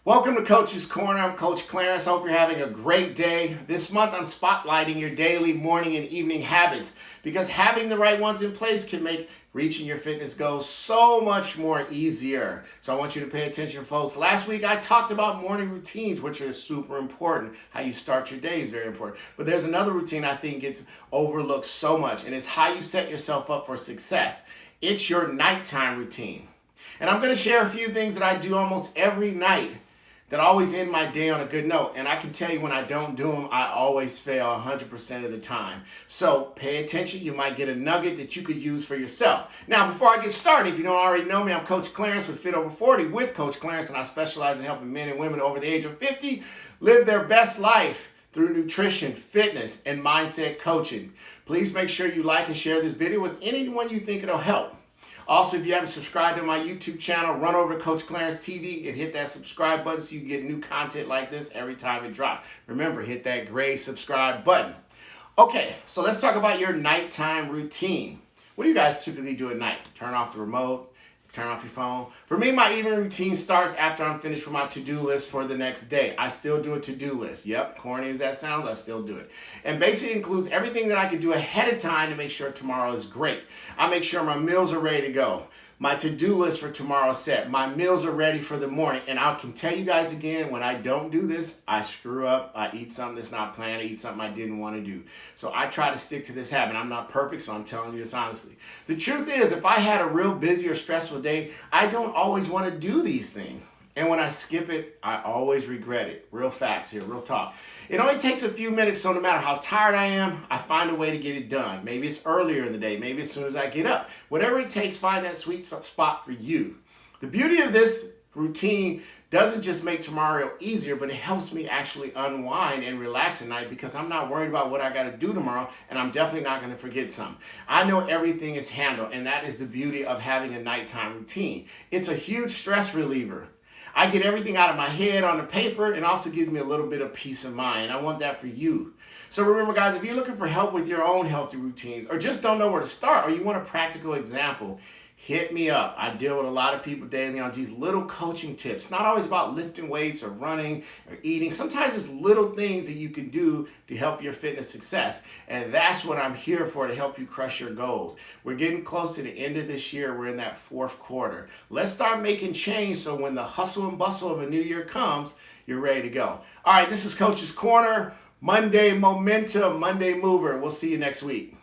Welcome to Coach's Corner. I'm Coach Clarence. Hope you're having a great day. This month I'm spotlighting your daily morning and evening habits because having the right ones in place can make reaching your fitness goals so much more easier. So I want you to pay attention, folks. Last week I talked about morning routines, which are super important. How you start your day is very important. But there's another routine I think gets overlooked so much, and it's how you set yourself up for success. It's your nighttime routine. And I'm going to share a few things that I do almost every night that always end my day on a good note. And I can tell you when I don't do them, I always fail 100% of the time. So pay attention. You might get a nugget that you could use for yourself. Now, before I get started, if you don't already know me, I'm Coach Clarence with Fit Over 40 with Coach Clarence, and I specialize in helping men and women over the age of 50 live their best life through nutrition, fitness, and mindset coaching. Please make sure you like and share this video with anyone you think it'll help. Also, if you haven't subscribed to my YouTube channel, run over to Coach Clarence TV and hit that subscribe button so you get new content like this every time it drops. Remember, hit that gray subscribe button. Okay, so let's talk about your nighttime routine. What do you guys typically do at night? Turn off the remote? Turn off your phone. For me, my evening routine starts after I'm finished with my to-do list for the next day. I still do a to-do list. Yep, corny as that sounds, I still do it. And basically includes everything that I can do ahead of time to make sure tomorrow is great. I make sure my meals are ready to go. My to-do list for tomorrow is set. My meals are ready for the morning. And I can tell you guys again, when I don't do this, I screw up. I eat something that's not planned. I eat something I didn't want to do. So I try to stick to this habit. I'm not perfect, so I'm telling you this honestly. The truth is, if I had a real busy or stressful day, I don't always want to do these things. And when I skip it, I always regret it. Real facts here, real talk. It only takes a few minutes, so no matter how tired I am, I find a way to get it done. Maybe it's earlier in the day, maybe as soon as I get up. Whatever it takes, find that sweet spot for you. The beauty of this routine doesn't just make tomorrow easier, but it helps me actually unwind and relax at night because I'm not worried about what I got to do tomorrow, and I'm definitely not going to forget something. I know everything is handled, and that is the beauty of having a nighttime routine. It's a huge stress reliever. I get everything out of my head on the paper and also gives me a little bit of peace of mind. I want that for you. So remember, guys, if you're looking for help with your own healthy routines or just don't know where to start or you want a practical example, hit me up. I deal with a lot of people daily on these little coaching tips. Not always about lifting weights or running or eating. Sometimes it's little things that you can do to help your fitness success. And that's what I'm here for, to help you crush your goals. We're getting close to the end of this year. We're in that fourth quarter. Let's start making change so when the hustle and bustle of a new year comes, you're ready to go. All right, this is Coach's Corner. Monday Momentum, Monday Mover. We'll see you next week.